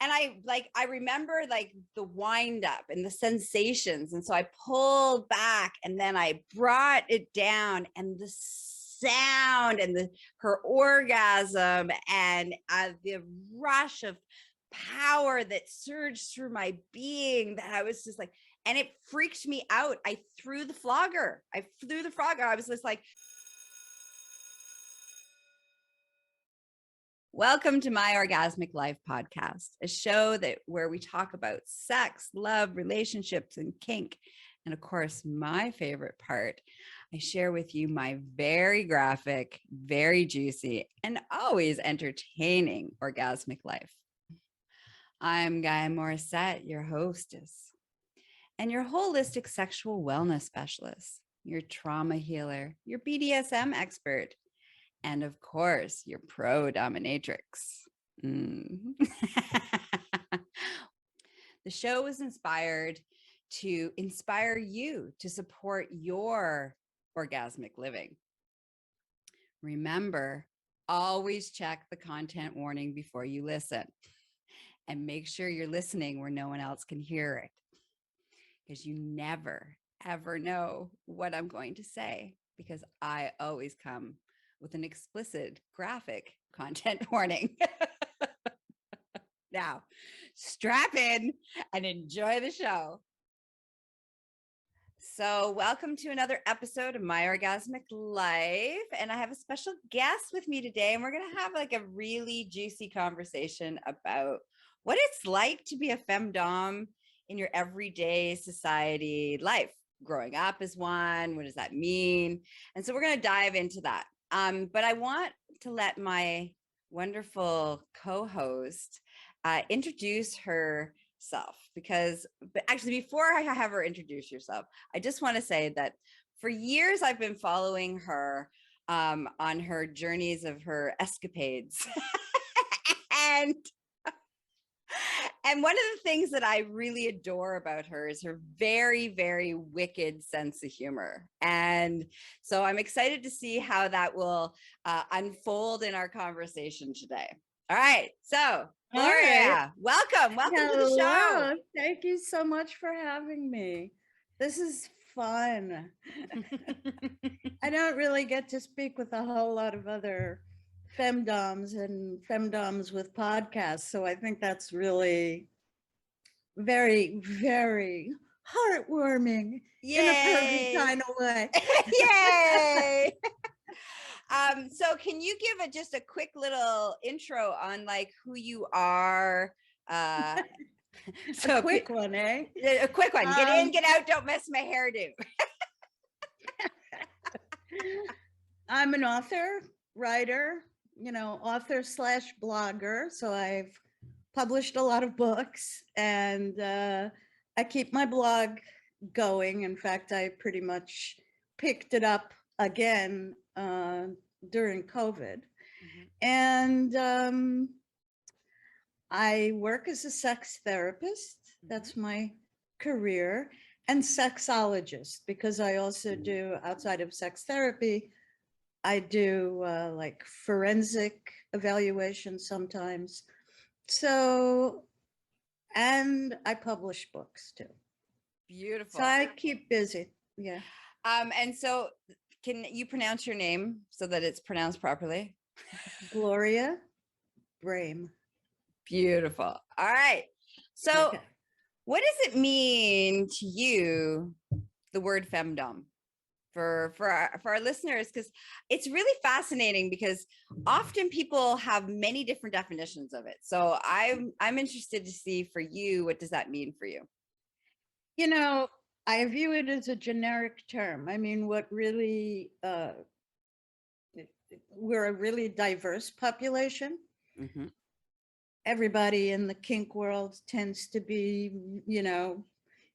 And I remember like the wind up and the sensations. And so I pulled back and then I brought it down, and the sound and her orgasm and the rush of power that surged through my being, that I was just like, and it freaked me out. I threw the flogger. I was just like, welcome to My Orgasmic Life Podcast, a show where we talk about sex, love, relationships, and kink. And of course, my favorite part, I share with you my very graphic, very juicy, and always entertaining orgasmic life. I'm Gaia Morrissette, your hostess, and your holistic sexual wellness specialist, your trauma healer, your BDSM expert, and of course, your pro-dominatrix. The show is inspired to inspire you to support your orgasmic living. Remember, always check the content warning before you listen, and make sure you're listening where no one else can hear it, because you never, ever know what I'm going to say, because I always come with an explicit graphic content warning. Now, strap in and enjoy the show. So welcome to another episode of My Orgasmic Life. And I have a special guest with me today, and we're going to have like a really juicy conversation about what it's like to be a FemDom in your everyday society life. Growing up as one, what does that mean? And so we're going to dive into that. But I want to let my wonderful co-host introduce herself, but actually, before I have her introduce herself, I just want to say that for years I've been following her on her journeys of her escapades. And one of the things that I really adore about her is her very, very wicked sense of humor. And so I'm excited to see how that will unfold in our conversation today. All right. So, Gloria, welcome. Welcome to the show. Thank you so much for having me. This is fun. I don't really get to speak with a whole lot of other FemDoms and FemDoms with podcasts. So I think that's really very, very heartwarming. Yay. In a pervy kind of way. Yay. So can you give just a quick little intro on like who you are? So a quick one, eh? A quick one. Get in, get out, don't mess my hairdo. I'm an author, writer, author/blogger. So I've published a lot of books, and I keep my blog going. In fact, I pretty much picked it up again during COVID. And I work as a sex therapist. That's my career. And sexologist, because I also do, outside of sex therapy, I do like forensic evaluation sometimes. So, and I publish books too. Beautiful. So I keep busy. Yeah. And so can you pronounce your name so that it's pronounced properly? Gloria Brame. Beautiful. All right. So what does it mean to you, the word FemDom, for our listeners? Because it's really fascinating, because often people have many different definitions of it. So I'm interested to see for you, what does that mean for you? You know, I view it as a generic term. I mean, what really, we're a really diverse population. Mm-hmm. Everybody in the kink world tends to be,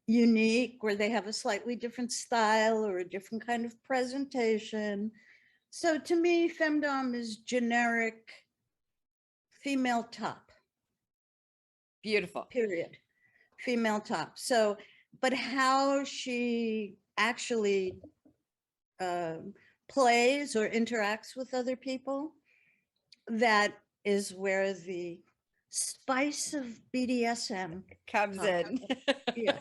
unique, where they have a slightly different style or a different kind of presentation. So to me, FemDom is generic female top. Beautiful. Period. Female top. So, but how she actually plays or interacts with other people, that is where the spice of BDSM comes in. Yeah.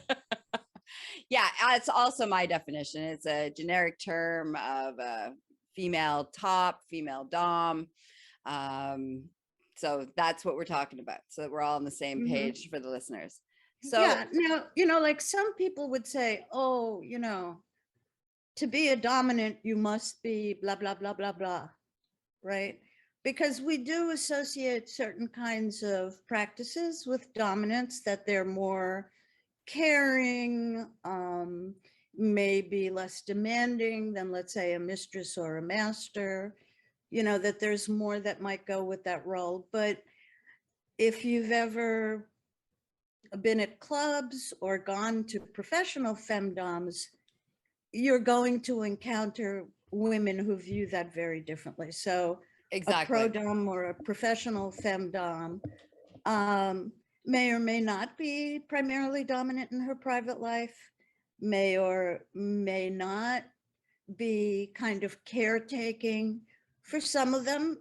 Yeah, it's also my definition. It's a generic term of a female top, female dom. So that's what we're talking about. So that we're all on the same page for the listeners. So yeah, now, like some people would say, oh, to be a dominant, you must be blah, blah, blah, blah, blah, right? Because we do associate certain kinds of practices with dominance, that they're more caring, maybe less demanding than, let's say, a mistress or a master, that there's more that might go with that role. But if you've ever been at clubs or gone to professional femdoms, you're going to encounter women who view that very differently. So exactly. A pro-dom or a professional femdom may or may not be primarily dominant in her private life, may or may not be kind of caretaking. For some of them,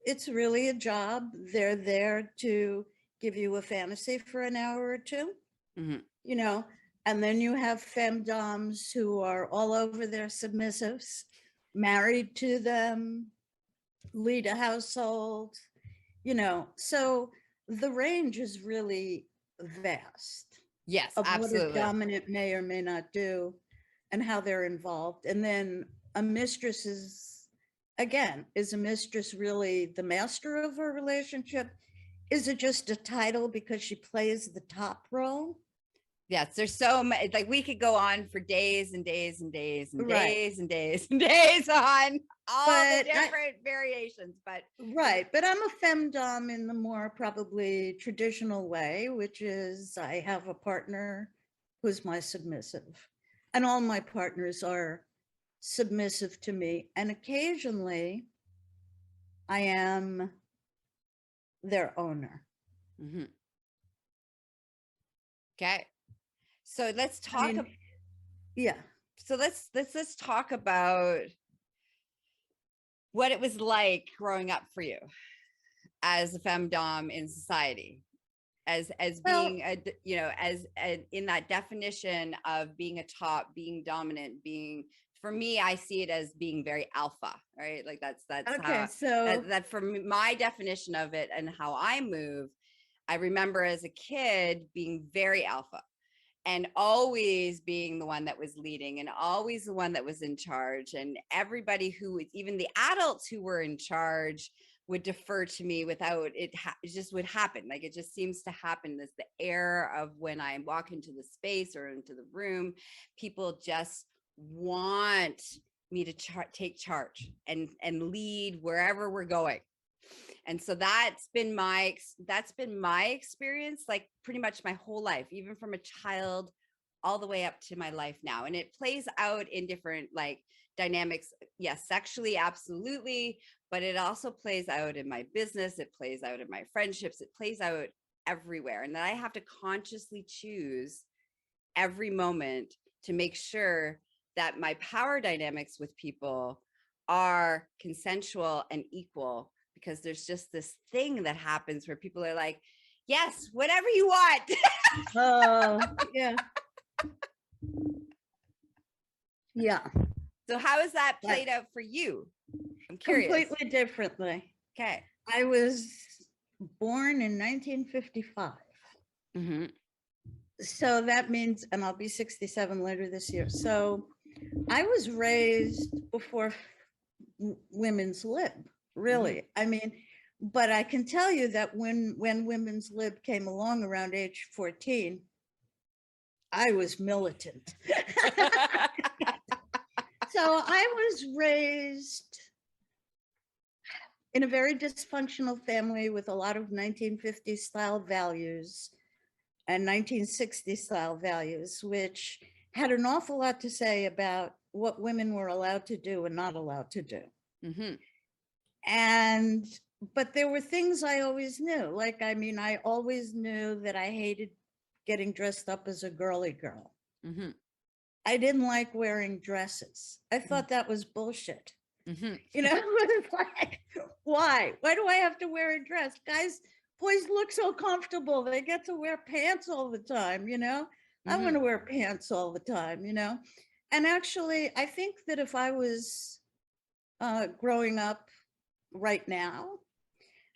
it's really a job. They're there to give you a fantasy for an hour or two, and then you have femdoms who are all over their submissives, married to them, lead a household, so the range is really vast. Yes, of absolutely. What a dominant may or may not do and how they're involved. And then a mistress is a mistress really the master of a relationship? Is it just a title because she plays the top role? Yes, there's so many, like we could go on for days and days and days and Right. days and days and days on all the different variations, but but I'm a femdom in the more probably traditional way, which is I have a partner who's my submissive, and all my partners are submissive to me, and occasionally I am their owner. Okay, so let's talk. So let's talk about what it was like growing up for you as a femdom in society, as being in that definition of being a top, being dominant, being, for me, I see it as being very alpha, right? Like that's okay, how, so that for me, my definition of it and how I move. I remember as a kid being very alpha and always being the one that was leading and always the one that was in charge, and everybody who, even the adults who were in charge, would defer to me without it. It just would happen. Like it just seems to happen. This the air of when I walk into the space or into the room, people just want me to take charge and lead wherever we're going. And so that's been my experience, like pretty much my whole life, even from a child all the way up to my life now. And it plays out in different like dynamics. Yes, sexually, absolutely. But it also plays out in my business. It plays out in my friendships. It plays out everywhere. And that I have to consciously choose every moment to make sure that my power dynamics with people are consensual and equal, because there's just this thing that happens where people are like, yes, whatever you want. Yeah. Yeah. So how has that played out for you? I'm curious. Completely differently. Okay. I was born in 1955. So that means, and I'll be 67 later this year. So I was raised before women's lib, really. I mean, but I can tell you that when women's lib came along around age 14, I was militant. So I was raised in a very dysfunctional family with a lot of 1950s style values and 1960s style values, which had an awful lot to say about what women were allowed to do and not allowed to do. But there were things I always knew. Like, I mean, I always knew that I hated getting dressed up as a girly girl. I didn't like wearing dresses. I thought that was bullshit. You know, it's like, why? Why do I have to wear a dress? Guys boys look so comfortable. They get to wear pants all the time, you know? I want to wear pants all the time, you know? And actually, I think that if I was growing up right now,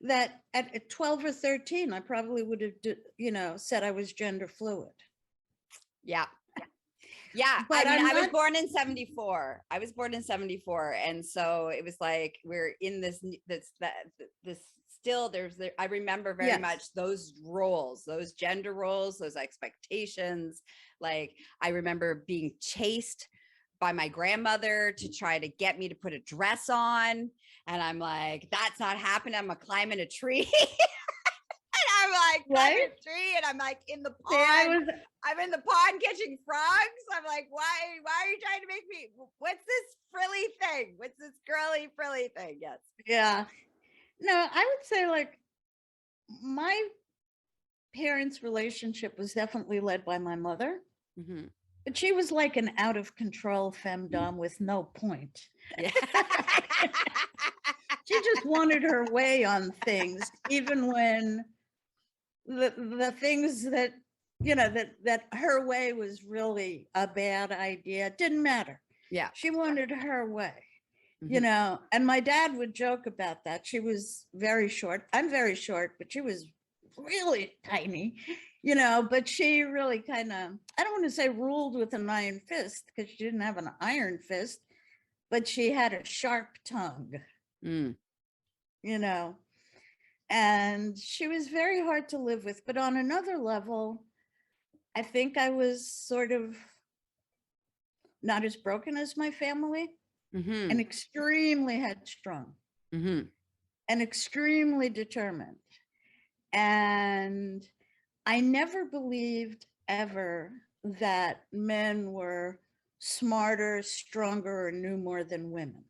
that at 12 or 13, I probably would have, you know, said I was gender fluid. Yeah. Yeah. But I mean, I was born in 74. I was born in 74. And so it was like, we're in this still I remember very much those roles, those gender roles, those expectations. Like, I remember being chased by my grandmother to try to get me to put a dress on. And I'm like, that's not happening. I'm gonna climb in a tree. And I'm like, climbing a tree, and I'm like in the pond. I'm in the pond catching frogs. I'm like, why are you trying to make me, what's this frilly thing? What's this girly frilly thing? Yes. Yeah. No, I would say like my parents' relationship was definitely led by my mother. But she was like an out of control FemDom with no point. Yeah. She just wanted her way on things, even when the things that, you know, that her way was really a bad idea. It didn't matter. Yeah. She wanted her way, you know, and my dad would joke about that. She was very short. I'm very short, but she was really tiny, you know, but she really kind of, I don't want to say ruled with an iron fist, because she didn't have an iron fist, but she had a sharp tongue, you know, and she was very hard to live with. But on another level, I think I was sort of not as broken as my family, and extremely headstrong, and extremely determined. And I never believed ever that men were smarter, stronger, or knew more than women.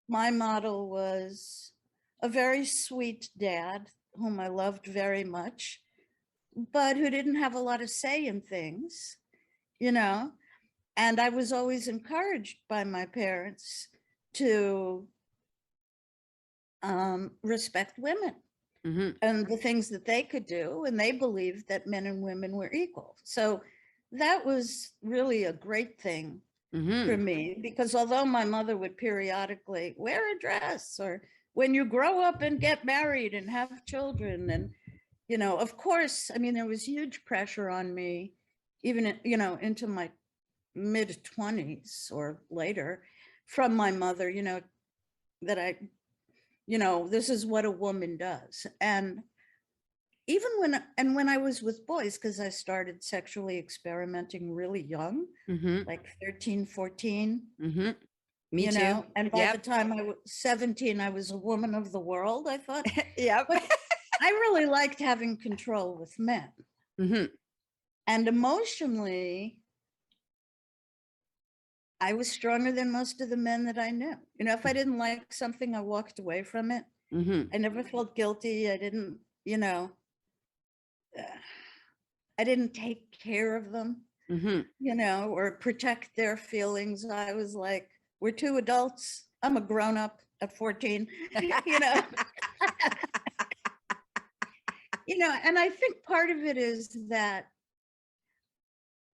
My model was a very sweet dad whom I loved very much, but who didn't have a lot of say in things, you know? And I was always encouraged by my parents to respect women and the things that they could do. And they believed that men and women were equal. So that was really a great thing for me, because although my mother would periodically wear a dress, or when you grow up and get married and have children, and, you know, of course, I mean, there was huge pressure on me, even, you know, into my mid 20s or later, from my mother, you know, that I, you know, this is what a woman does. And even when I was with boys, because I started sexually experimenting really young, like 13, 14. Me you too. know, and by the time I was 17, I was a woman of the world, I thought. But I really liked having control with men. And emotionally, I was stronger than most of the men that I knew. You know, if I didn't like something, I walked away from it. I never felt guilty. I didn't, you know, I didn't take care of them, you know, or protect their feelings. I was like, we're two adults. I'm a grown up at 14, you know. You know, and I think part of it is that,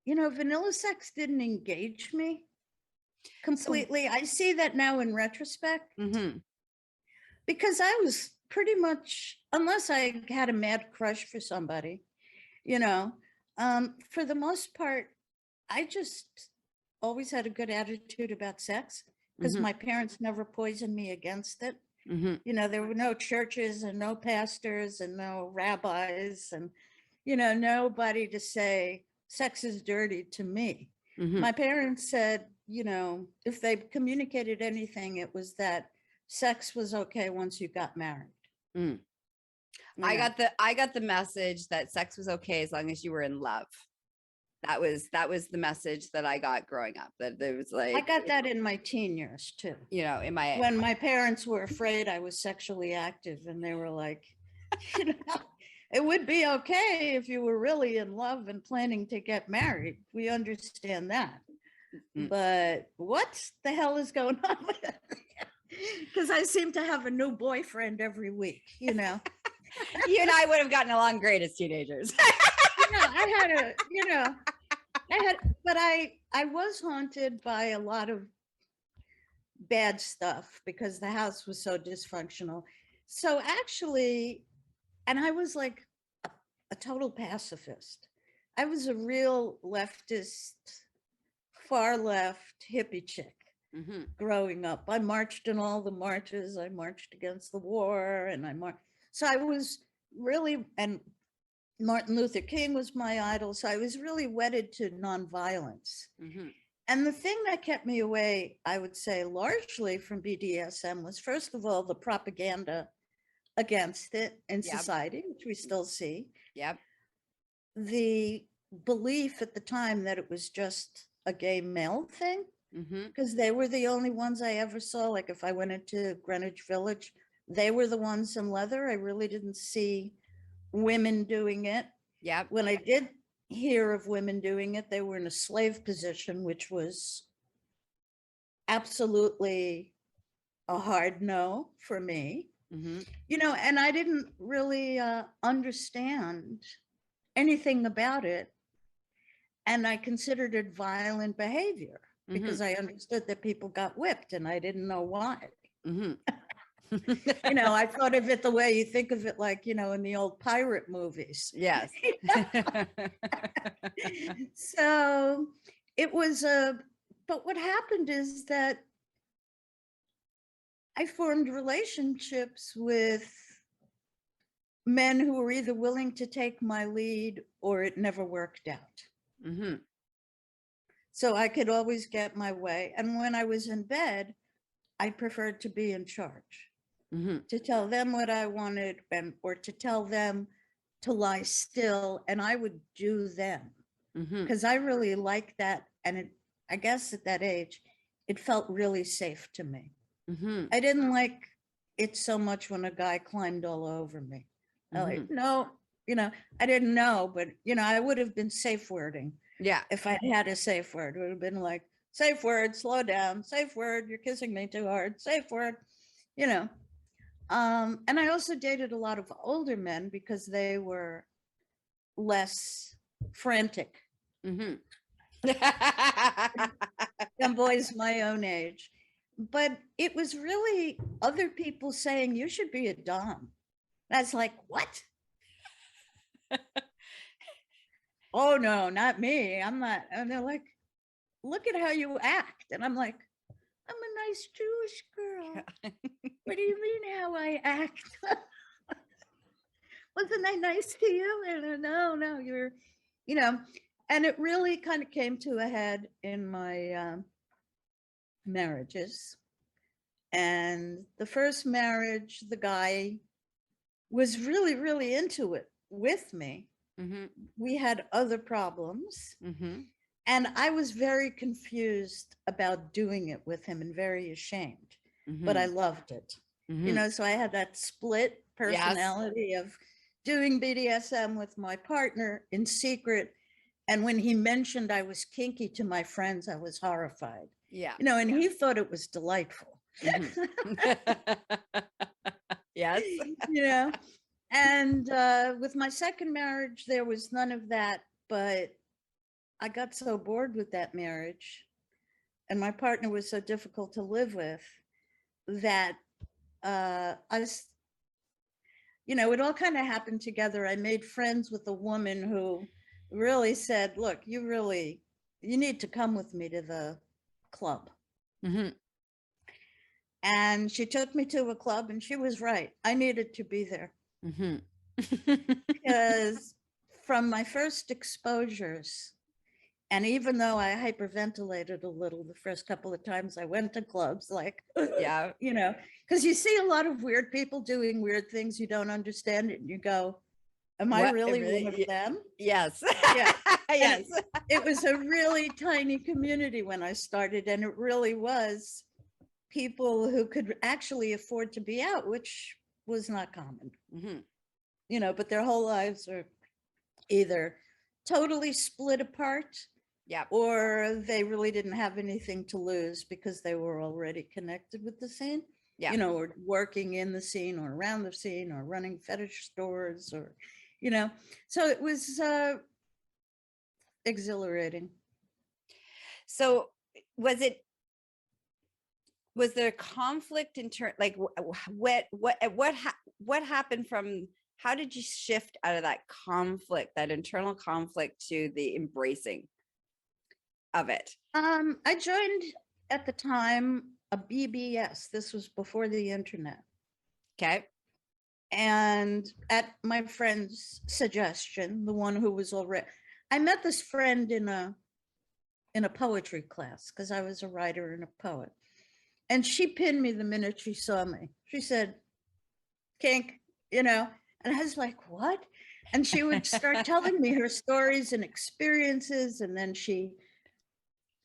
you know, vanilla sex didn't engage me completely. I see that now in retrospect, because I was pretty much, unless I had a mad crush for somebody, you know, for the most part, I just always had a good attitude about sex, because my parents never poisoned me against it. You know, there were no churches and no pastors and no rabbis and, you know, nobody to say sex is dirty to me. My parents said, you know, if they communicated anything, it was that sex was okay once you got married. I got the message that sex was okay as long as you were in love. That was the message that I got growing up. That there was like, I got that in my teen years too. You know, when my parents were afraid I was sexually active, and they were like, you know, it would be okay if you were really in love and planning to get married. We understand that. But what the hell is going on with it? Because I seem to have a new boyfriend every week, you know. You and I would have gotten along great as teenagers. But I was haunted by a lot of bad stuff because the house was so dysfunctional. So actually, and I was like a total pacifist. I was a real leftist, far left hippie chick growing up. I marched in all the marches. I marched against the war, and so I was really, and Martin Luther King was my idol. So I was really wedded to nonviolence. And the thing that kept me away, I would say largely from BDSM, was first of all, the propaganda against it in society, which we still see. The belief at the time that it was just a gay male thing, because they were the only ones I ever saw. Like if I went into Greenwich Village, they were the ones in leather. I really didn't see women doing it. When I did hear of women doing it, they were in a slave position, which was absolutely a hard no for me. You know, and I didn't really understand anything about it. And I considered it violent behavior because I understood that people got whipped and I didn't know why. You know, I thought of it the way you think of it, like, you know, in the old pirate movies. Yes. So it was but what happened is that I formed relationships with men who were either willing to take my lead or it never worked out. So I could always get my way. And when I was in bed, I preferred to be in charge, to tell them what I wanted, or to tell them to lie still, and I would do them because I really liked that. And I guess at that age, it felt really safe to me. I didn't like it so much when a guy climbed all over me. I like, no, you know, I didn't know, but, you know, I would have been safe wording. If I had a safe word, it would have been like, safe word, slow down, safe word, you're kissing me too hard, safe word, you know. And I also dated a lot of older men because they were less frantic than boys my own age. But it was really other people saying, you should be a dom. And I was like, what? Oh, no, not me. I'm not. And they're like, look at how you act. And I'm like, I'm a nice Jewish girl. What do you mean how I act? Wasn't I nice to you? And no, you're, you know, and it really kind of came to a head in my marriages. And the first marriage, the guy was really, really into it with me. We had other problems. And I was very confused about doing it with him and very ashamed, but I loved it. You know, so I had that split personality of doing BDSM with my partner in secret. And when he mentioned I was kinky to my friends, I was horrified. You know, and he thought it was delightful. Yes. You know, and with my second marriage, there was none of that, but I got so bored with that marriage and my partner was so difficult to live with that you know, it all kind of happened together. I made friends with a woman who really said, look, you need to come with me to the club. And she took me to a club and she was right. I needed to be there. Because from my first exposures, and even though I hyperventilated a little the first couple of times I went to clubs, like, you know, because you see a lot of weird people doing weird things, you don't understand it, and you go, am I really one of them? Yes. Yes. It was a really tiny community when I started, and it really was people who could actually afford to be out, which was not common. You know, but their whole lives are either totally split apart, or they really didn't have anything to lose because they were already connected with the scene. Yeah. you know, or working in the scene or around the scene or running fetish stores or, you know, so it was exhilarating. So was there conflict in turn, like what happened from, how did you shift out of that conflict, that internal conflict, to the embracing of it? I joined at the time a BBS. This was before the internet. Okay. And at my friend's suggestion, the one who was already, I met this friend in a poetry class because I was a writer and a poet. And she pinned me the minute she saw me. She said, kink, you know, and I was like, what? And she would start telling me her stories and experiences. And then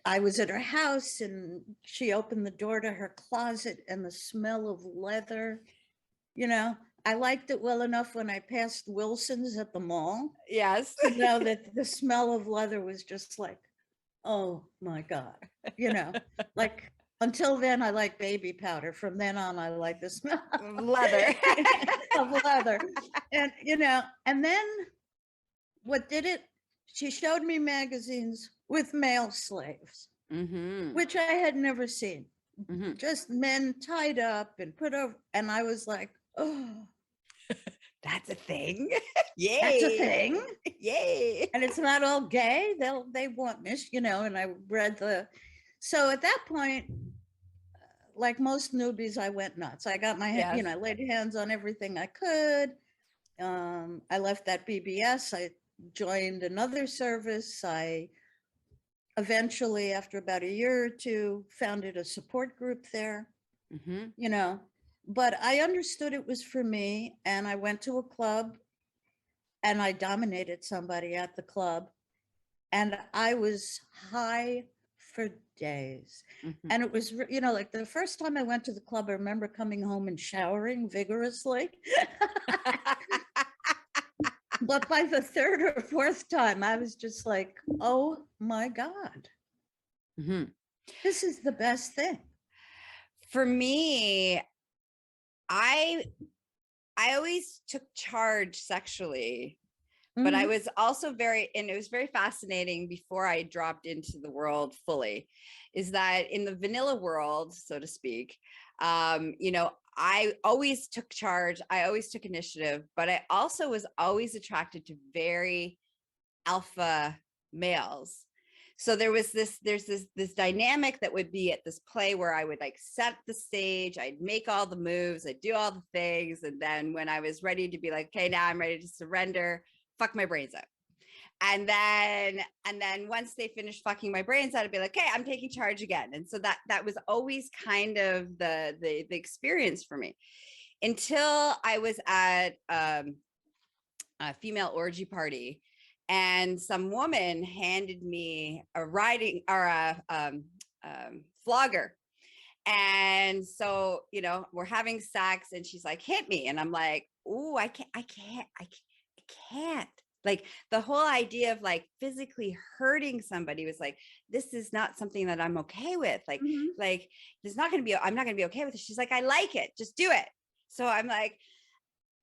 I was at her house and she opened the door to her closet and the smell of leather, you know, I liked it well enough when I passed Wilson's at the mall. Yes. To know that the smell of leather was just like, oh my God, you know, like until then I like baby powder. From then on, I like the smell of leather. of leather. And, you know, and then what did it? She showed me magazines with male slaves, which I had never seen. Just men tied up and put over. And I was like, oh, that's a thing. Yay. That's a thing. Yay. And it's not all gay. They want this, you know, and I read so at that point, like most newbies, I went nuts. I got my, you know, I laid hands on everything I could. I left that BBS. I joined another service. I eventually, after about a year or two, founded a support group there, you know, but I understood it was for me. And I went to a club and I dominated somebody at the club. And I was high for days. And it was, you know, like the first time I went to the club, I remember coming home and showering vigorously. But by the third or fourth time, I was just like, oh my God, this is the best thing. For me, I always took charge sexually, but I was also and it was very fascinating before I dropped into the world fully, is that in the vanilla world, so to speak, you know, I always took charge. I always took initiative, but I also was always attracted to very alpha males. So there's this dynamic that would be at this play where I would like set the stage, I'd make all the moves, I'd do all the things. And then when I was ready to be like, okay, now I'm ready to surrender, fuck my brains out. And then once they finished fucking my brains out, I'd be like, okay, I'm taking charge again. And so that was always kind of the experience for me, until I was at a female orgy party. And some woman handed me a riding or a flogger. And so, you know, we're having sex and she's like, hit me. And I'm like, oh, I can't. Like the whole idea of like physically hurting somebody was like, this is not something that I'm okay with. Like, like there's not going to be, I'm not going to be okay with it. She's like, I like it. Just do it. So I'm like,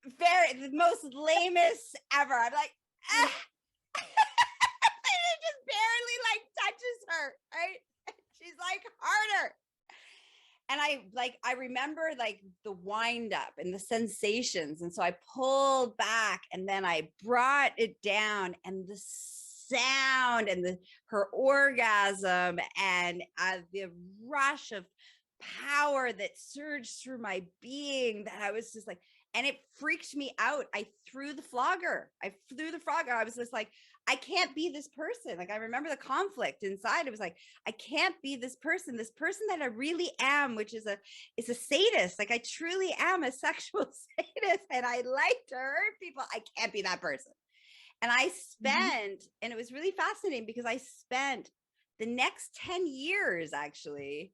the most lamest ever. I'm like, ah. It just barely like touches her, right? She's like harder. And I remember like the wind up and the sensations. And so I pulled back and then I brought it down, and the sound and her orgasm and the rush of power that surged through my being, that I was just like, and it freaked me out. I threw the flogger. I was just like, I can't be this person. Like, I remember the conflict inside. It was like, I can't be this person that I really am, which is a sadist. Like, I truly am a sexual sadist and I like to hurt people. I can't be that person. And I spent, and it was really fascinating because I spent the next 10 years actually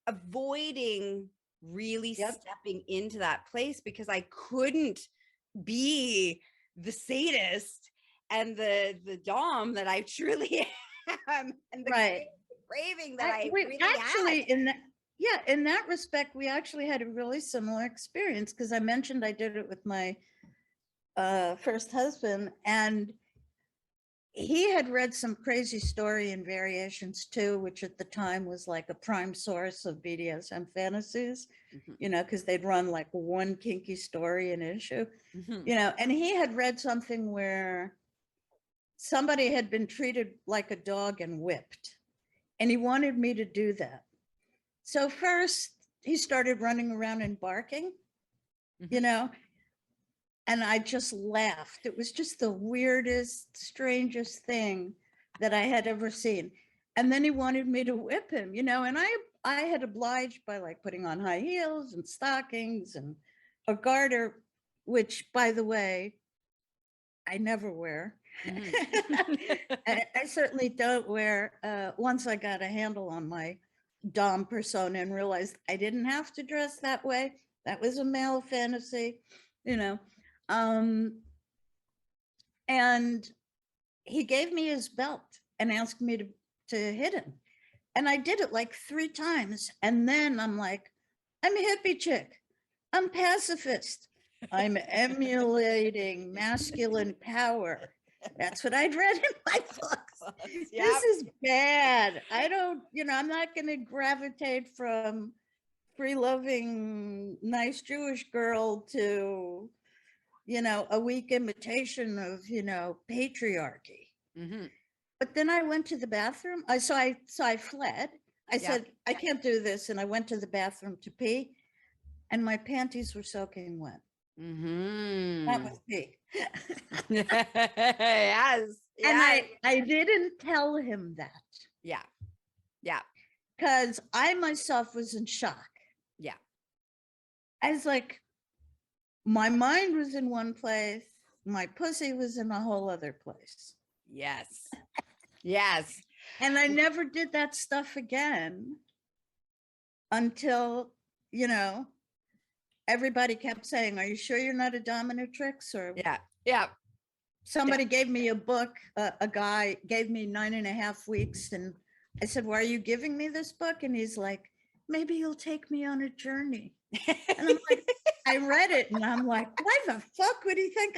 avoiding really stepping into that place, because I couldn't be the sadist and the dom that I truly am, and the craving that I really actually had. in that, yeah, in that respect, we actually had a really similar experience because I mentioned I did it with my first husband, and he had read some crazy story and variations too, which at the time was like a prime source of BDSM fantasies, you know, because they'd run like one kinky story an issue, you know, and he had read something where somebody had been treated like a dog and whipped, and he wanted me to do that. So first he started running around and barking, you know, and I just laughed. It was just the weirdest, strangest thing that I had ever seen. And then he wanted me to whip him, you know, and I had obliged by like putting on high heels and stockings and a garter, which, by the way, I never wear. I certainly don't wear. Once I got a handle on my Dom persona and realized I didn't have to dress that way. That was a male fantasy, you know. And he gave me his belt and asked me to hit him. And I did it like 3 times. And then I'm like, I'm a hippie chick. I'm pacifist. I'm emulating masculine power. That's what I'd read in my books. Yep. This is bad. I don't, you know, I'm not going to gravitate from free-loving, nice Jewish girl to, you know, a weak imitation of, you know, patriarchy. But then I went to the bathroom. So I fled. I said, I can't do this. And I went to the bathroom to pee, and my panties were soaking wet. That was pee. Yes. And I didn't tell him that. Yeah. Because I myself was in shock. Yeah. I was like, my mind was in one place, my pussy was in a whole other place. Yes. Yes. And I never did that stuff again until, you know, everybody kept saying, are you sure you're not a dominatrix? Or yeah. Somebody gave me a book, a guy gave me 9.5 weeks. And I said, why are you giving me this book? And he's like, maybe you'll take me on a journey. And I'm like, I read it and I'm like, why the fuck would he think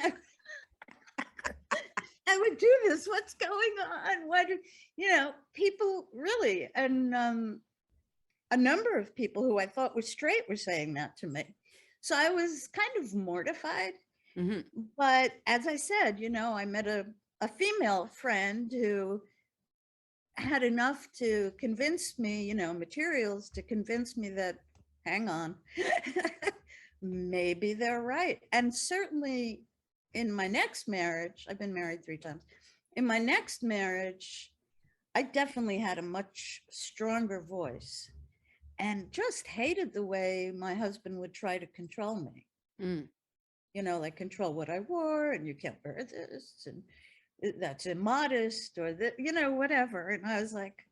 I would do this? What's going on? Why do, you know, people really, and a number of people who I thought were straight were saying that to me. So I was kind of mortified. But as I said, you know, I met a female friend who had enough to convince me, you know, materials to convince me that, hang on, maybe they're right. And certainly in my next marriage, I've been married 3 times. In my next marriage, I definitely had a much stronger voice and just hated the way my husband would try to control me. You know, like control what I wore, and you can't wear this, and that's immodest, or that, you know, whatever. And I was like,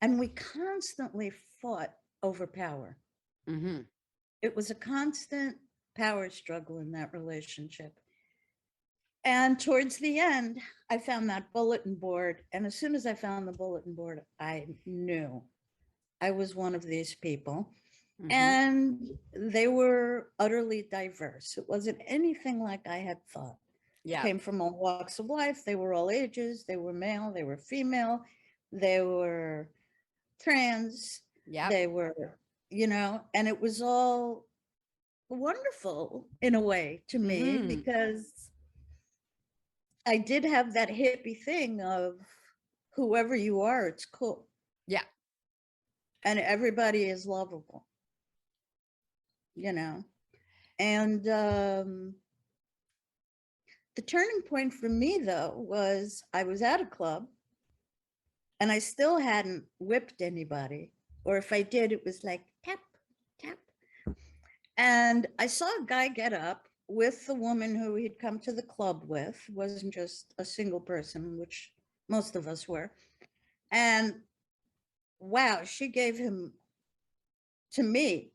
and we constantly fought over power. It was a constant power struggle in that relationship. And towards the end, I found that bulletin board. And as soon as I found the bulletin board, I knew I was one of these people. And they were utterly diverse. It wasn't anything like I had thought. Came from all walks of life. They were all ages. They were male. They were female. They were trans. They were, you know, and it was all wonderful in a way to me, because I did have that hippie thing of whoever you are, it's cool. And everybody is lovable, you know. And the turning point for me, though, was I was at a club and I still hadn't whipped anybody. Or if I did, it was like tap, tap. And I saw a guy get up with the woman who he'd come to the club with. It wasn't just a single person, which most of us were. And wow, she gave him, to me,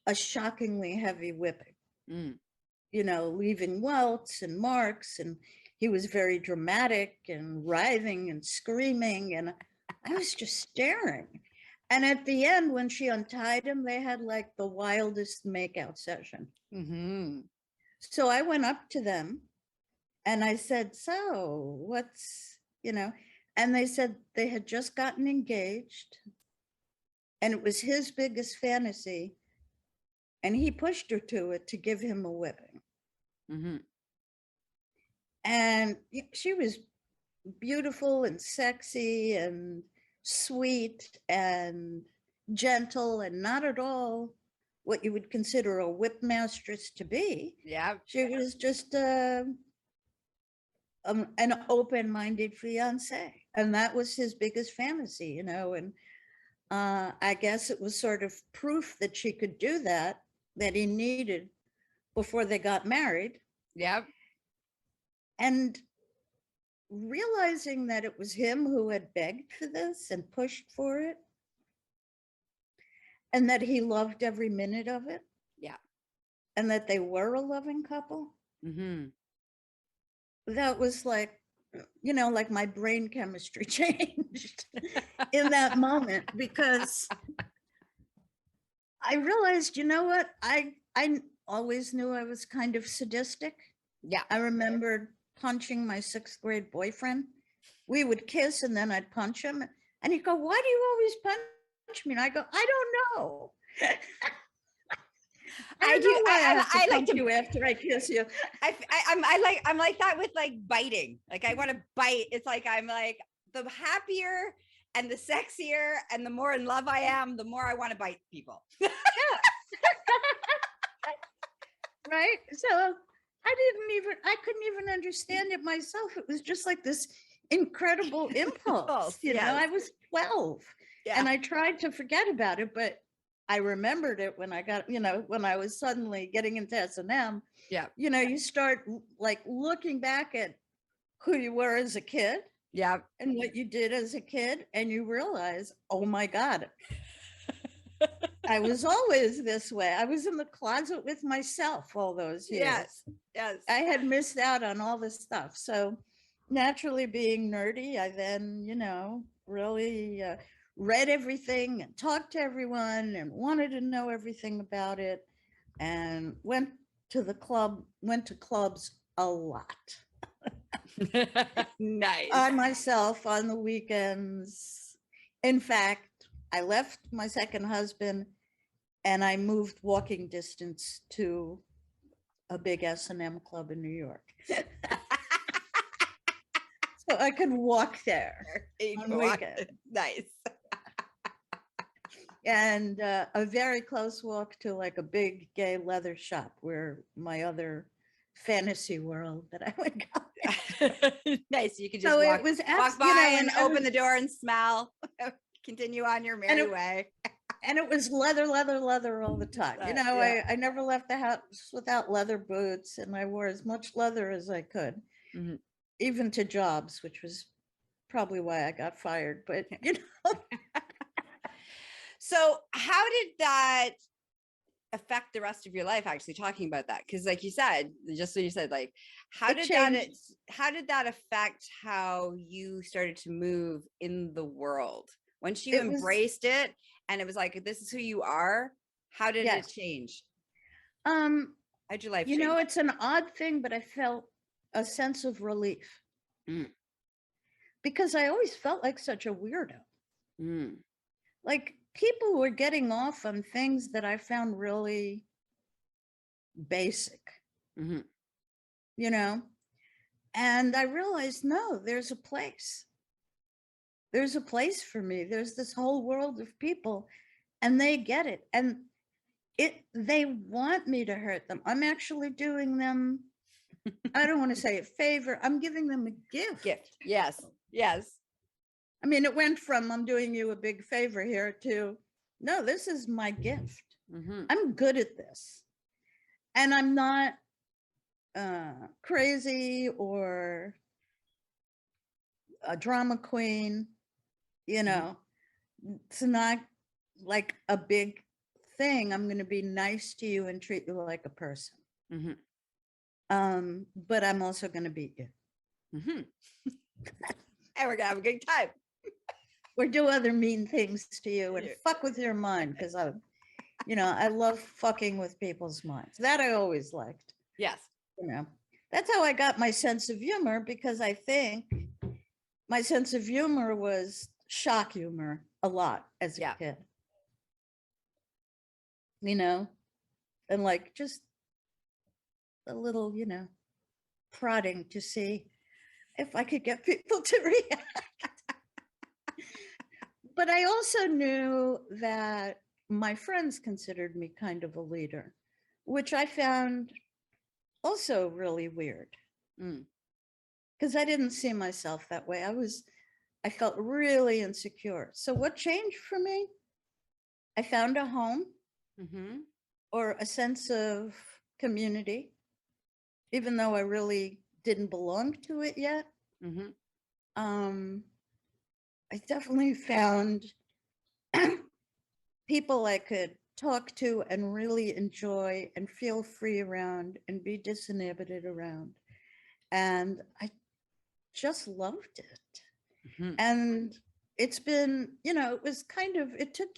a shockingly heavy whipping. You know, leaving welts and marks, and he was very dramatic and writhing and screaming, and I was just staring. And at the end, when she untied him, they had like the wildest makeout session. Mm-hmm. So I went up to them and I said, so what's, and they said they had just gotten engaged and it was his biggest fantasy. And he pushed her to it to give him a whipping. Mm-hmm. And she was beautiful and sexy and sweet and gentle and not at all what you would consider a whip mistress to be. Yeah. She was just an open-minded fiance. And that was his biggest fantasy, and I guess it was sort of proof that she could do that he needed before they got married. Yep. And realizing that it was him who had begged for this and pushed for it, and that he loved every minute of it. Yeah. And that they were a loving couple. Mm-hmm. That was like, like my brain chemistry changed in that moment, because I realized, you know what? I always knew I was kind of sadistic. Yeah. I remembered punching my 6th grade boyfriend. We would kiss and then I'd punch him. And he'd go, why do you always punch me? And I go, I don't know. I do. I like to after I kiss you. I'm like that with like biting. Like I want to bite. It's like I'm like the happier and the sexier and the more in love I am, the more I want to bite people. Yeah. Right. So I couldn't even understand it myself. It was just like this incredible impulse. Yes. I was 12 and I tried to forget about it, but I remembered it when I got, when I was suddenly getting into S&M. Yeah. You start like looking back at who you were as a kid. Yeah. And what you did as a kid, and you realize, oh my God, I was always this way. I was in the closet with myself all those years. Yes. Yes. I had missed out on all this stuff. So naturally being nerdy, I then, really read everything and talked to everyone and wanted to know everything about it, and went to clubs a lot. Nice. I myself on the weekends. In fact, I left my second husband and I moved walking distance to a big S&M club in New York. So I could walk there on the weekend. Nice. And a very close walk to like a big gay leather shop where my other fantasy world that I would go. Nice. You could just walk by and open the door and smell. Continue on your merry way. And it was leather all the time. I never left the house without leather boots, and I wore as much leather as I could, even to jobs, which was probably why I got fired. But, So how did that affect the rest of your life, actually talking about that? Because like you said, just so you said, like, how did that affect how you started to move in the world? Once you embraced it and it was like, this is who you are, how did it change? How'd your life change? It's an odd thing, but I felt a sense of relief. Because I always felt like such a weirdo. Like people were getting off on things that I found really basic, and I realized, no, there's a place. There's a place for me. There's this whole world of people and they get it. And they want me to hurt them. I'm actually doing them, I don't want to say a favor. I'm giving them a gift. Yes. Yes. I mean, it went from I'm doing you a big favor here to, no, this is my gift. I'm good at this. And I'm not crazy or a drama queen. It's not like a big thing. I'm going to be nice to you and treat you like a person. But I'm also going to beat you. And we're going to have a good time. or do other mean things to you and fuck with your mind, because I love fucking with people's minds. That I always liked. Yes. That's how I got my sense of humor, because I think my sense of humor was shock humor a lot as a kid. And like just a little, prodding to see if I could get people to react. But I also knew that my friends considered me kind of a leader, which I found also really weird. Because I didn't see myself that way. I felt really insecure. So what changed for me? I found a home or a sense of community, even though I really didn't belong to it yet. I definitely found people I could talk to and really enjoy and feel free around and be disinhibited around. And I just loved it. And it's been, it was it took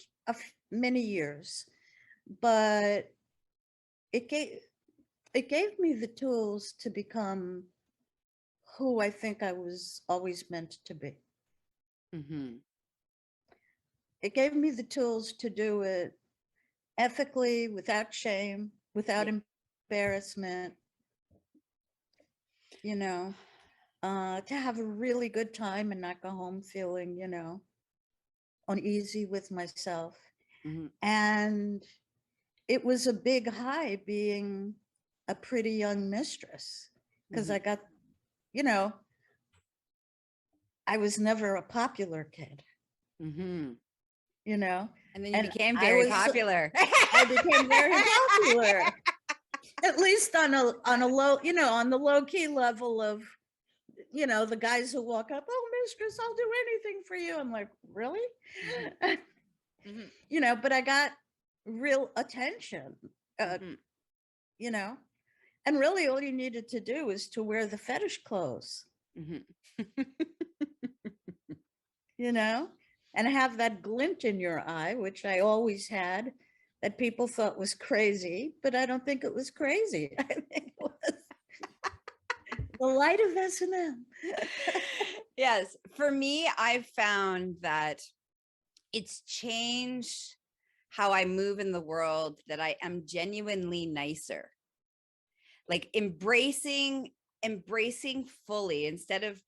many years, but it gave me the tools to become who I think I was always meant to be. It gave me the tools to do it ethically, without shame, without embarrassment, to have a really good time and not go home feeling, uneasy with myself. And it was a big high being a pretty young mistress, because I got, I was never a popular kid. And then you became very popular. I became very popular, at least on a low, on the low key level of, the guys who walk up, oh, mistress, I'll do anything for you. I'm like, really? But I got real attention, and really all you needed to do is to wear the fetish clothes, and have that glint in your eye, which I always had, that people thought was crazy, but I don't think it was crazy. I think it was the light of S&M. Yes. For me, I've found that it's changed how I move in the world, that I am genuinely nicer. Like embracing fully, instead of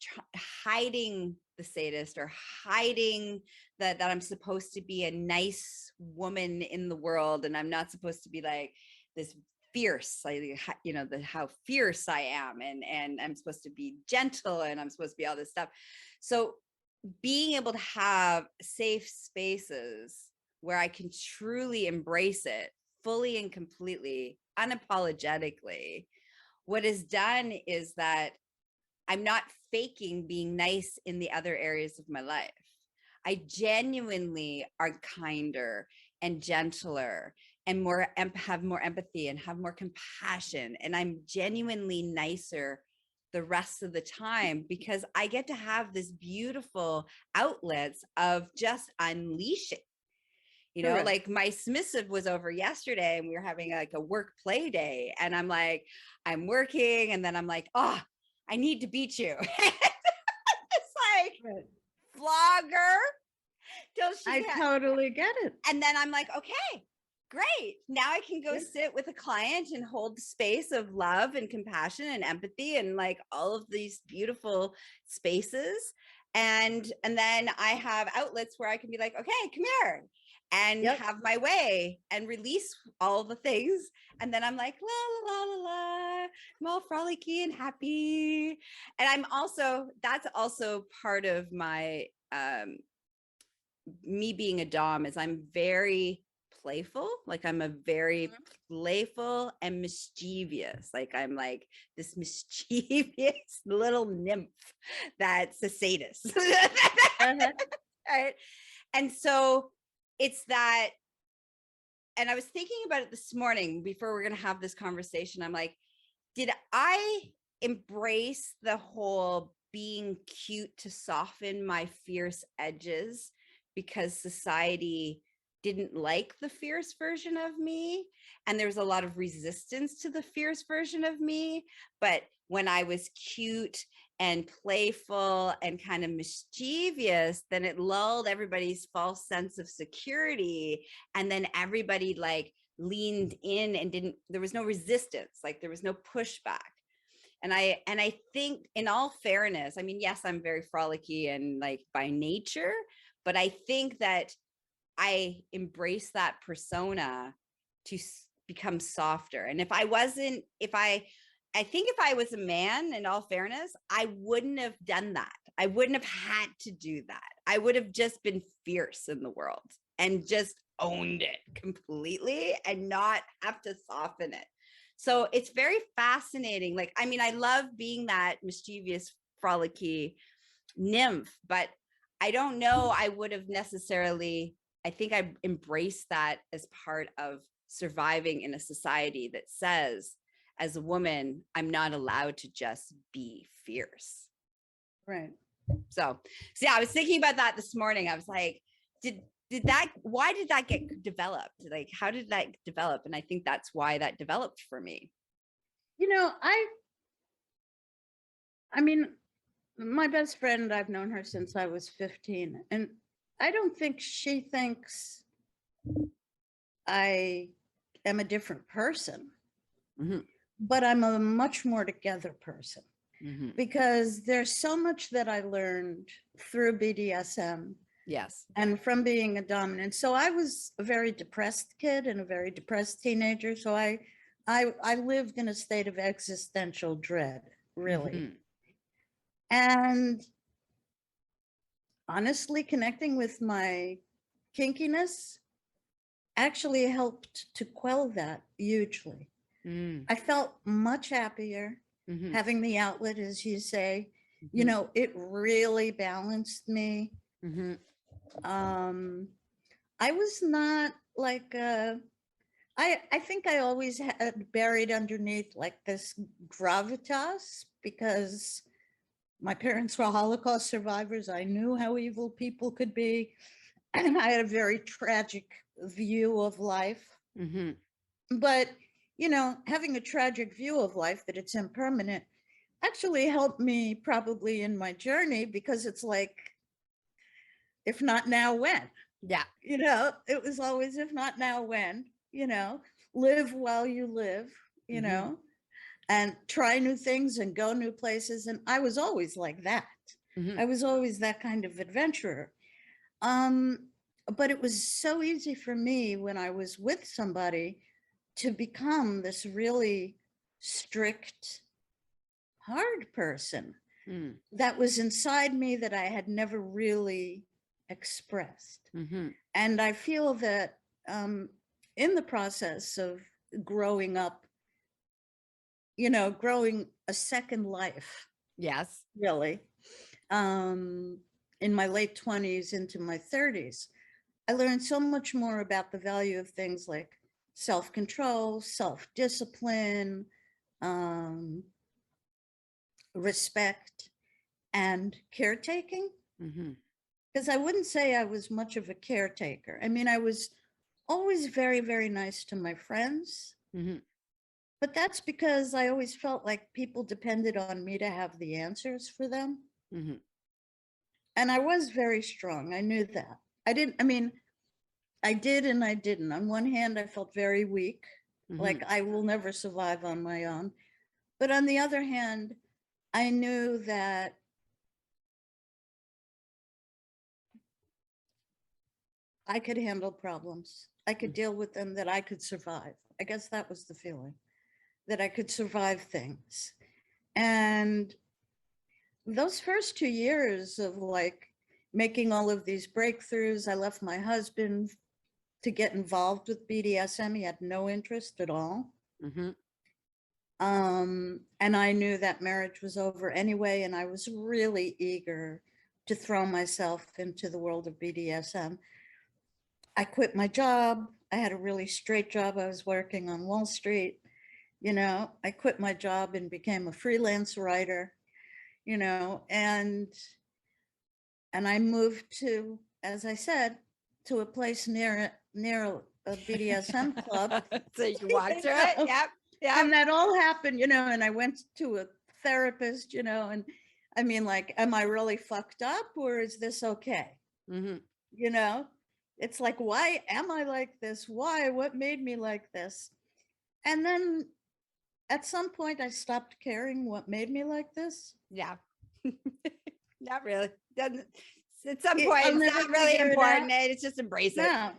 hiding the sadist or hiding that I'm supposed to be a nice woman in the world, and I'm not supposed to be like this fierce, like, how fierce I am, and I'm supposed to be gentle, and I'm supposed to be all this stuff. So being able to have safe spaces where I can truly embrace it fully and completely, unapologetically, what is done is that I'm not faking being nice in the other areas of my life. I genuinely are kinder and gentler and have more empathy and have more compassion. And I'm genuinely nicer the rest of the time, because I get to have this beautiful outlets of just unleashing. Like my submissive was over yesterday and we were having like a work play day, and I'm like, I'm working, and then I'm like, oh, I need to beat you. It's like, flog her till she totally get it. And then I'm like, okay, great. Now I can go sit with a client and hold the space of love and compassion and empathy and like all of these beautiful spaces. And then I have outlets where I can be like, okay, come here, and have my way and release all the things. And then I'm like, la, la, la, la, la. I'm all frolicky and happy. And that's also part of my, me being a dom, is I'm very playful. Like I'm a very playful and mischievous. Like I'm like this mischievous little nymph that's a sadist. Right. And so it's that, and I was thinking about it this morning before we're going to have this conversation. I'm like, did I embrace the whole being cute to soften my fierce edges because society didn't like the fierce version of me. And there was a lot of resistance to the fierce version of me. But when I was cute and playful and kind of mischievous, then it lulled everybody's false sense of security. And then everybody like leaned in and there was no resistance, like there was no pushback. And I think, in all fairness, I mean, yes, I'm very frolicky and like by nature, but I think that I embrace that persona to become softer. And if I wasn't, I think if I was a man, in all fairness, I wouldn't have done that. I wouldn't have had to do that. I would have just been fierce in the world and just owned it completely and not have to soften it. So it's very fascinating. Like, I mean, I love being that mischievous, frolicky nymph, but I don't know, I would have necessarily, I think I embraced that as part of surviving in a society that says, as a woman, I'm not allowed to just be fierce. Right. So yeah, I was thinking about that this morning. I was like, why did that get developed? Like, how did that develop? And I think that's why that developed for me. You know, I mean, my best friend, I've known her since I was 15, and I don't think she thinks I am a different person, but I'm a much more together person, because there's so much that I learned through BDSM. Yes. And from being a dominant. So I was a very depressed kid and a very depressed teenager. So I lived in a state of existential dread, really. And honestly, connecting with my kinkiness actually helped to quell that hugely. I felt much happier having the outlet, as you say. You know, it really balanced me. I was not like I think I always had buried underneath like this gravitas, because my parents were Holocaust survivors. I knew how evil people could be, and I had a very tragic view of life. But, you know, having a tragic view of life, that it's impermanent, actually helped me probably in my journey, because it's like, if not now, when? Yeah. You know, it was always, if not now, when? You know, live while you live, you know, and try new things and go new places. And I was always like that. I was always that kind of adventurer. But it was so easy for me when I was with somebody to become this really strict, hard person that was inside me that I had never really expressed. And I feel that in the process of growing up, you know, growing a second life. Yes. Really. In my late 20s into my 30s, I learned so much more about the value of things like self-control, self-discipline, respect, and caretaking. Because I wouldn't say I was much of a caretaker. I mean, I was always very, very nice to my friends. But that's because I always felt like people depended on me to have the answers for them. And I was very strong. I knew that. I did and I didn't. On one hand, I felt very weak, like I will never survive on my own. But on the other hand, I knew that I could handle problems. I could deal with them, that I could survive. I guess that was the feeling, that I could survive things. And those first 2 years of like making all of these breakthroughs, I left my husband to get involved with BDSM. He had no interest at all. And I knew that marriage was over anyway, and I was really eager to throw myself into the world of BDSM. I quit my job. I had a really straight job. I was working on Wall Street. You know, I quit my job and became a freelance writer, you know, and I moved to as I said, to a place near a BDSM club. So you can walk through it. Yep. Yeah. And that all happened, and I went to a therapist, and I mean, like, am I really fucked up or is this okay? Mm-hmm. It's like, why am I like this? Why? What made me like this? And then at some point I stopped caring what made me like this. Yeah. Not really. Doesn't, at some point, I'll it's never not really figure it important. out. It's just embrace it. No,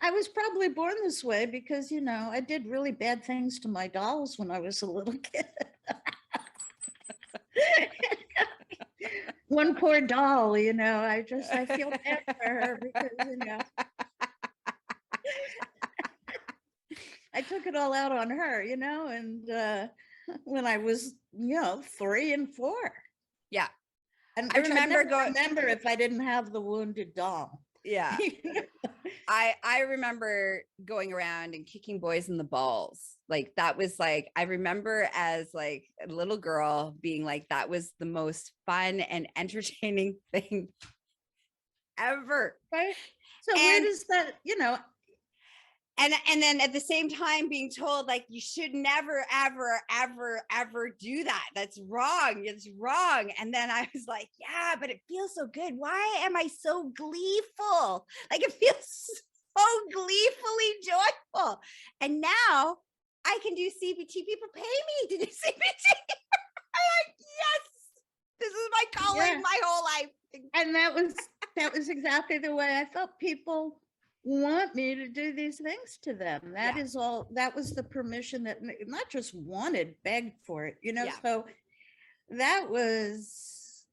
I was probably born this way because, I did really bad things to my dolls when I was a little kid. One poor doll, I feel bad for her because, I took it all out on her, and when I was, 3 and 4. Yeah. And I remember remember if I didn't have the wounded doll. Yeah. I remember going around and kicking boys in the balls. Like that was like, I remember as like a little girl being like, that was the most fun and entertaining thing ever. Right. So where does that, and then at the same time being told like, you should never, ever, ever, ever do that. That's wrong. It's wrong. And then I was like, yeah, but it feels so good. Why am I so gleeful? Like it feels so gleefully joyful. And now I can do CBT. People pay me to do CBT. I'm like, yes, this is my calling my whole life. And that was exactly the way I felt. People want me to do these things to them. That is all. That was the permission that not just wanted, begged for it, So that was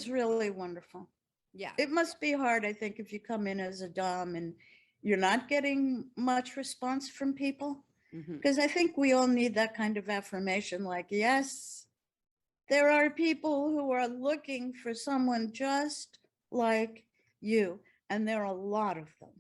really wonderful. Yeah. It must be hard, I think, if you come in as a dom and you're not getting much response from people, because I think we all need that kind of affirmation. Like, yes, there are people who are looking for someone just like you. And there are a lot of them.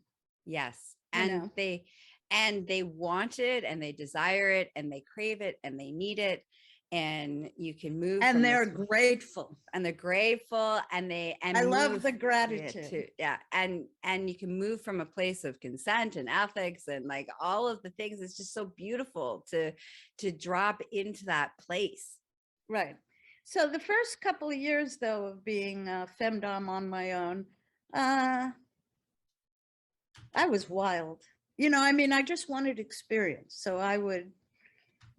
Yes. And they want it and they desire it and they crave it and they need it. And you can move. And they're grateful. And they're grateful. And I love the gratitude. Yeah. And you can move from a place of consent and ethics and like all of the things. It's just so beautiful to drop into that place. Right. So the first couple of years though of being FemDom on my own, I was wild. I just wanted experience. So I would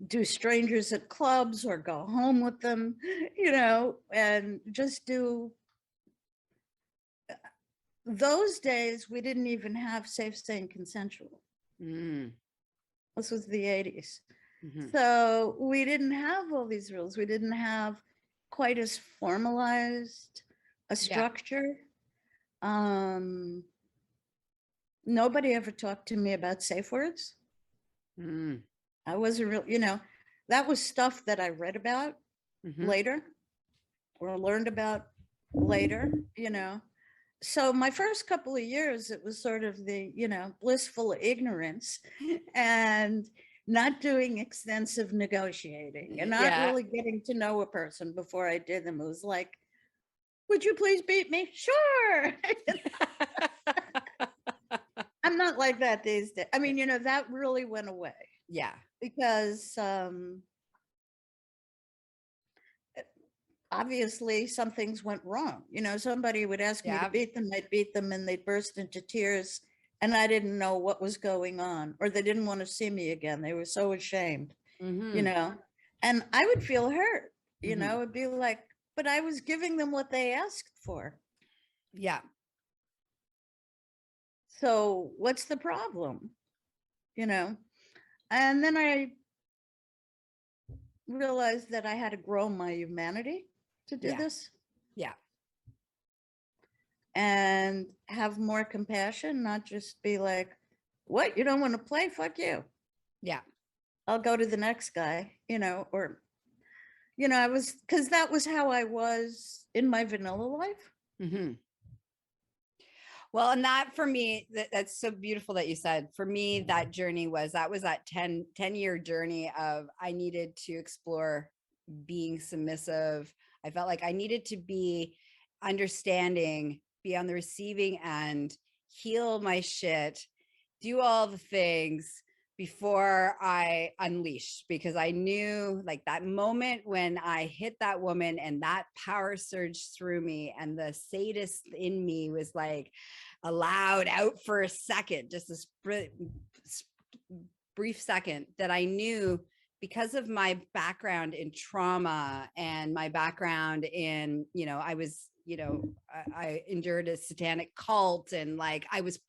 do strangers at clubs or go home with them, and just do. Those days, we didn't even have safe, sane, consensual. This was the 80s. So we didn't have all these rules. We didn't have quite as formalized a structure. Nobody ever talked to me about safe words. I wasn't real, that was stuff that I read about later or learned about later, So my first couple of years, it was sort of the, blissful ignorance and not doing extensive negotiating and not really getting to know a person before I did them. It was like, would you please beat me? Sure. I'm not like that these days. I mean, that really went away. Yeah. Because obviously some things went wrong. Somebody would ask me to beat them, I'd beat them and they'd burst into tears and I didn't know what was going on or they didn't want to see me again. They were so ashamed, and I would feel hurt, it'd be like, but I was giving them what they asked for. Yeah. So what's the problem? And then I realized that I had to grow my humanity to do this. Yeah. And have more compassion, not just be like, what, you don't want to play? Fuck you. Yeah. I'll go to the next guy, or, I was, because that was how I was in my vanilla life. Well, and that for me, that's so beautiful that you said. For me, that journey was that 10-year journey of I needed to explore being submissive. I felt like I needed to be understanding, be on the receiving end, heal my shit, do all the things before I unleashed, because I knew like that moment when I hit that woman and that power surged through me and the sadist in me was like allowed out for a second, just this brief second, that I knew, because of my background in trauma and my background in, I was, I endured a satanic cult, and like I was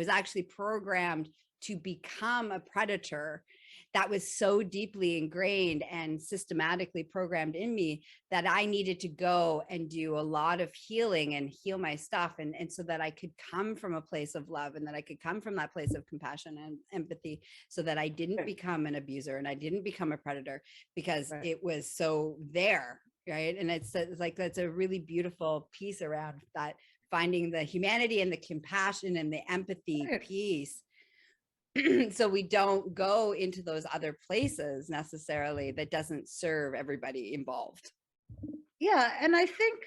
actually programmed to become a predator. That was so deeply ingrained and systematically programmed in me that I needed to go and do a lot of healing and heal my stuff. And so that I could come from a place of love, and that I could come from that place of compassion and empathy, so that I didn't become an abuser and I didn't become a predator, because it was so there. Right. And it's like, that's a really beautiful piece around that, finding the humanity and the compassion and the empathy piece. So we don't go into those other places necessarily that doesn't serve everybody involved. Yeah. And I think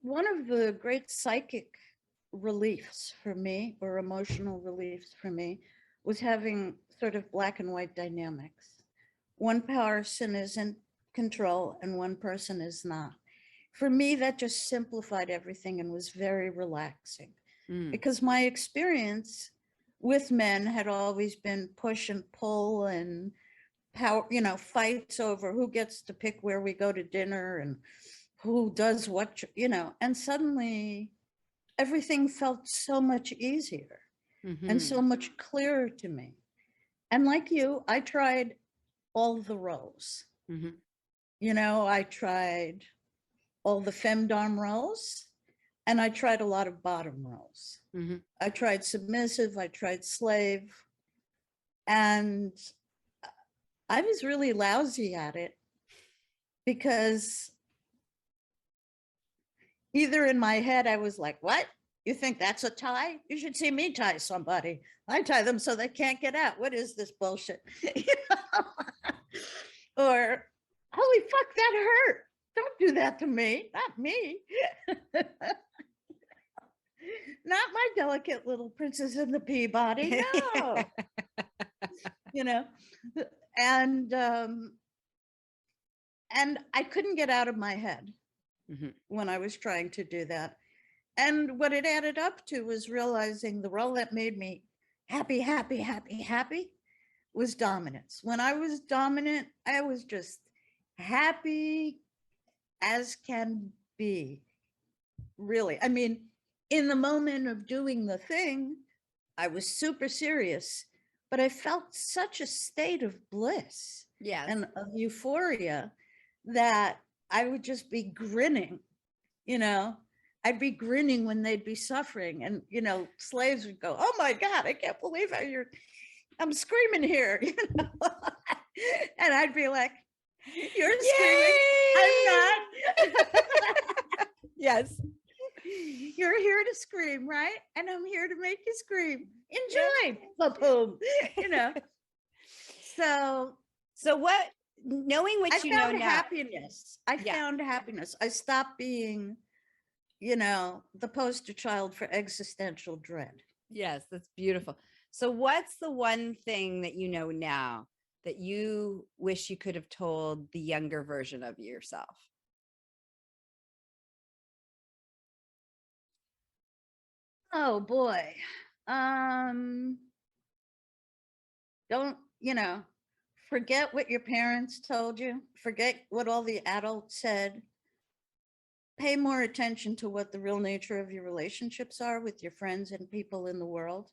one of the great psychic reliefs for me, or emotional reliefs for me, was having sort of black and white dynamics. One person is in control and one person is not. For me, that just simplified everything and was very relaxing, because my experience with men had always been push and pull and power, fights over who gets to pick where we go to dinner and who does what, and suddenly everything felt so much easier and so much clearer to me. And like you, I tried all the roles. I tried all the FemDom roles, and I tried a lot of bottom roles. I tried submissive, I tried slave, and I was really lousy at it, because either in my head I was like, what? You think that's a tie? You should see me tie somebody. I tie them so they can't get out. What is this bullshit? Or, holy fuck, that hurt. Don't do that to me. Not me. Not my delicate little princess in the pea body. No. And I couldn't get out of my head when I was trying to do that. And what it added up to was realizing the role that made me happy was dominance. When I was dominant, I was just happy as can be. Really. I mean, in the moment of doing the thing, I was super serious, but I felt such a state of bliss and of euphoria that I would just be grinning, I'd be grinning when they'd be suffering, and, slaves would go, oh my God, I can't believe how I'm screaming here, and I'd be like, you're screaming, I'm not. Yes. You're here to scream, right? And I'm here to make you scream. Enjoy. Boom. So what, knowing what I you know found now. Happiness. I found happiness. I stopped being, the poster child for existential dread. Yes, that's beautiful. So what's the one thing that you know now that you wish you could have told the younger version of yourself? Oh boy. Don't, forget what your parents told you. Forget what all the adults said. Pay more attention to what the real nature of your relationships are with your friends and people in the world,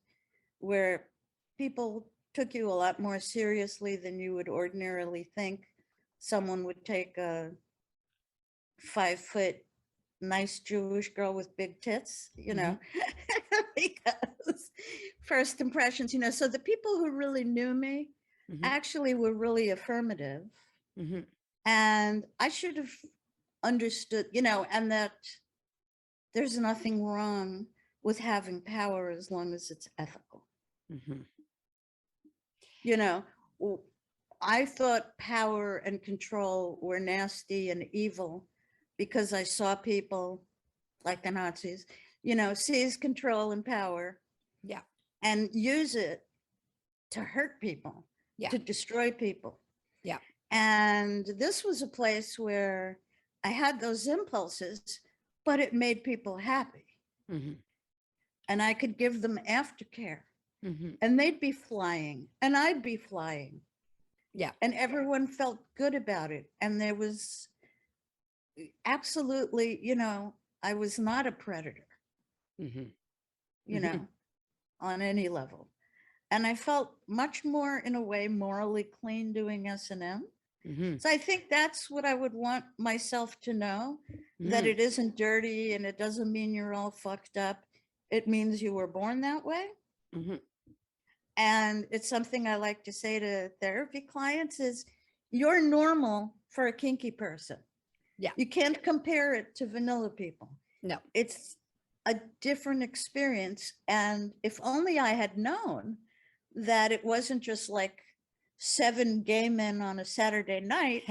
where people took you a lot more seriously than you would ordinarily think someone would take a 5-foot nice Jewish girl with big tits, because first impressions, so the people who really knew me actually were really affirmative. And I should have understood, and that there's nothing wrong with having power as long as it's ethical. I thought power and control were nasty and evil because I saw people like the Nazis, seize control and power. Yeah. And use it to hurt people, Yeah. to destroy people. Yeah. And this was a place where I had those impulses, but it made people happy. Mm-hmm. And I could give them aftercare. Mm-hmm. And they'd be flying and I'd be flying. Yeah. And everyone felt good about it. And there was absolutely, I was not a predator, Mm-hmm. On any level. And I felt much more, in a way, morally clean doing S&M. Mm-hmm. So I think that's what I would want myself to know, that Mm-hmm. it isn't dirty and it doesn't mean you're all fucked up. It means you were born that way. Mm-hmm. And it's something I like to say to therapy clients is you're normal for a kinky person. Yeah. You can't compare it to vanilla people. No. It's a different experience. And if only I had known that it wasn't just like 7 gay men on a Saturday night.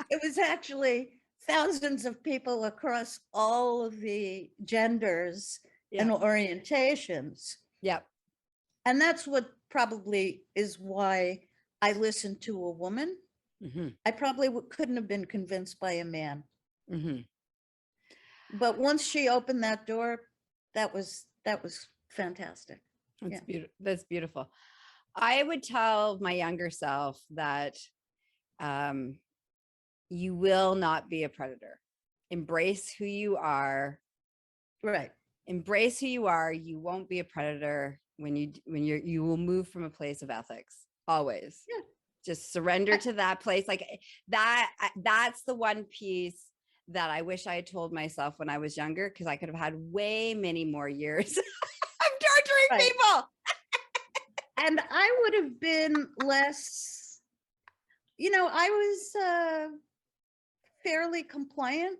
It was actually thousands of people across all of the genders and orientations. Yeah. And that's what probably is why I listened to a woman. Mm-hmm. I probably couldn't have been convinced by a man. Mm-hmm. But once she opened that door, that was fantastic. That's beautiful. That's beautiful. I would tell my younger self that you will not be a predator. Embrace who you are. Right. Embrace who you are. You won't be a predator you will move from a place of ethics. Always. Yeah. Just surrender to that place. Like that's the one piece that I wish I had told myself when I was younger, because I could have had way many more years of torturing people. And I would have been less, I was fairly compliant.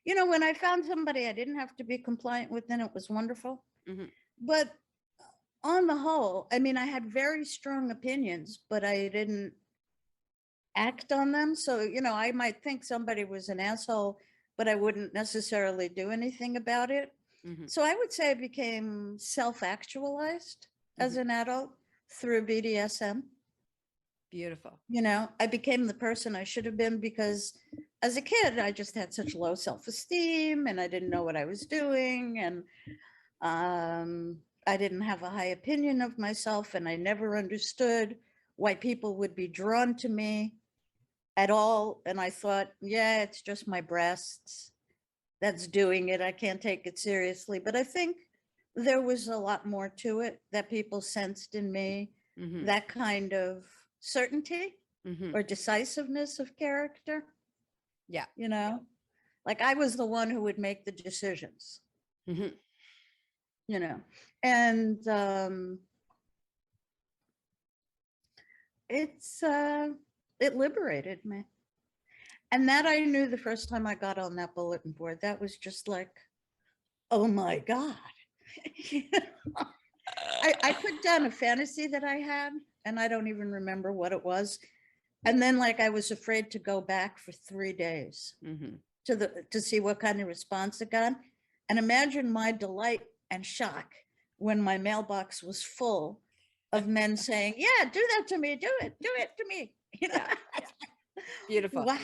When I found somebody I didn't have to be compliant with, then it was wonderful. Mm-hmm. But on the whole, I had very strong opinions, but I didn't act on them. So, I might think somebody was an asshole, but I wouldn't necessarily do anything about it. Mm-hmm. So I would say I became self-actualized as an adult through BDSM. Beautiful. I became the person I should have been, because as a kid, I just had such low self-esteem and I didn't know what I was doing. And I didn't have a high opinion of myself, and I never understood why people would be drawn to me at all. And I thought, yeah, it's just my breasts that's doing it. I can't take it seriously. But I think there was a lot more to it that people sensed in me, that kind of certainty or decisiveness of character. Yeah. Like I was the one who would make the decisions. And it liberated me. And that I knew the first time I got on that bulletin board. That was just like, oh my God. I put down a fantasy that I had, and I don't even remember what it was. And then I was afraid to go back for 3 days to see what kind of response it got. And imagine my delight and shock when my mailbox was full of men saying, yeah, do that to me, do it to me. Yeah. Beautiful. Wow.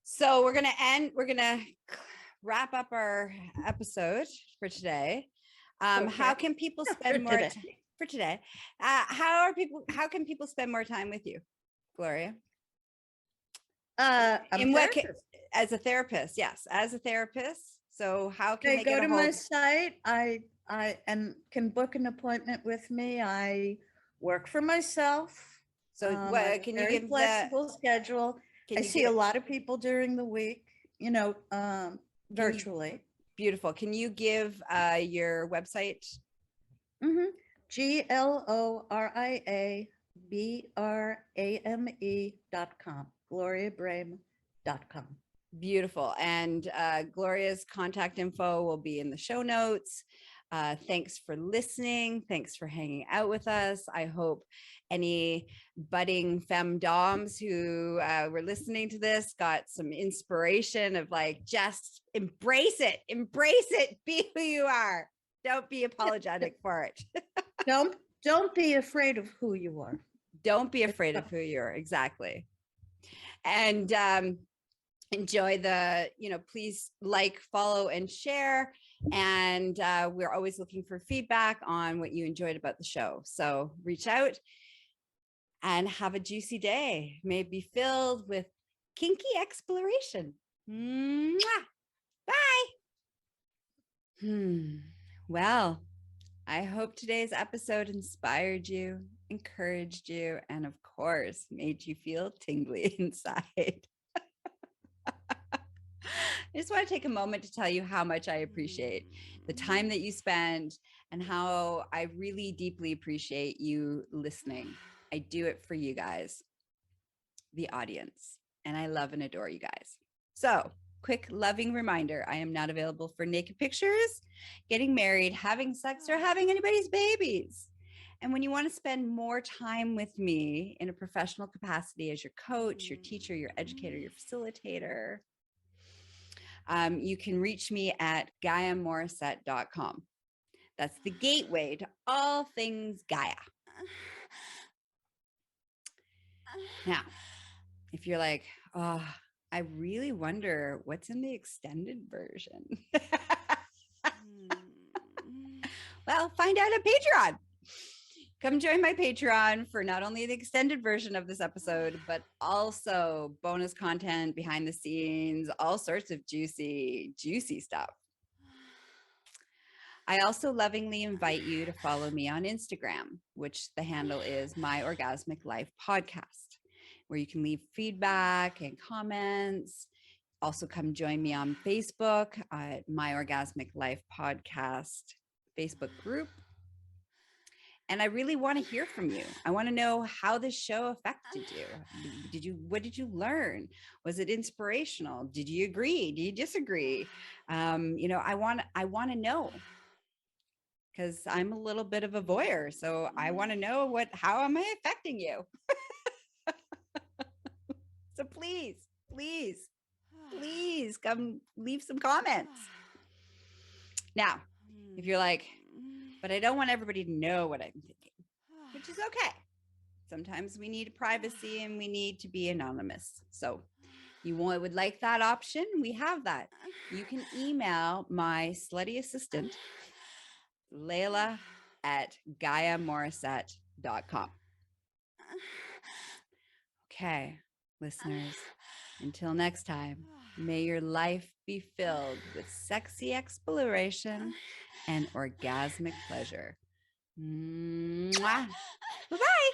So we're gonna wrap up our episode for today. How can people spend more time for today? How can people spend more time with you, Gloria? As a therapist? Yes, as a therapist. So how can they go to my site? I can book an appointment with me. I work for myself. So can you give flexible schedule? I see a lot of people during the week, virtually. Beautiful. Can you give your website? GloriaBrame.com. GloriaBrame.com. Beautiful. And Gloria's contact info will be in the show notes. Thanks for listening. Thanks for hanging out with us. I hope any budding FemDoms who were listening to this got some inspiration of like, just embrace it, be who you are. Don't be apologetic for it. Don't be afraid of who you are. Don't be afraid of who you are. Exactly. And enjoy the, please like, follow, and share. And we're always looking for feedback on what you enjoyed about the show. So reach out and have a juicy day. May it be filled with kinky exploration. Mwah! Bye. Well, I hope today's episode inspired you, encouraged you, and of course, made you feel tingly inside. I just want to take a moment to tell you how much I appreciate the time that you spend and how I really deeply appreciate you listening. I do it for you guys, the audience, and I love and adore you guys. So, quick loving reminder, I am not available for naked pictures, getting married, having sex, or having anybody's babies. And when you want to spend more time with me in a professional capacity as your coach, your teacher, your educator, your facilitator, you can reach me at GaiaMorrissette.com. That's the gateway to all things Gaia. Now, if you're like, oh, I really wonder what's in the extended version. Well, find out at Patreon. Come join my Patreon for not only the extended version of this episode, but also bonus content, behind the scenes, all sorts of juicy stuff. I also lovingly invite you to follow me on Instagram, which the handle is My Orgasmic Life Podcast, where you can leave feedback and comments. Also come join me on Facebook at My Orgasmic Life Podcast Facebook group. And I really want to hear from you. I want to know how this show affected you. What did you learn? Was it inspirational? Did you agree? Do you disagree? I want to know, because I'm a little bit of a voyeur. So I want to know how am I affecting you? So please come leave some comments. Now, if you're like, but I don't want everybody to know what I'm thinking, which is okay. Sometimes we need privacy and we need to be anonymous. So you would like that option? We have that. You can email my slutty assistant, Layla, at GaiaMorrissette.com. Okay, listeners, until next time, may your life be filled with sexy exploration and orgasmic pleasure. Mwah. Bye-bye.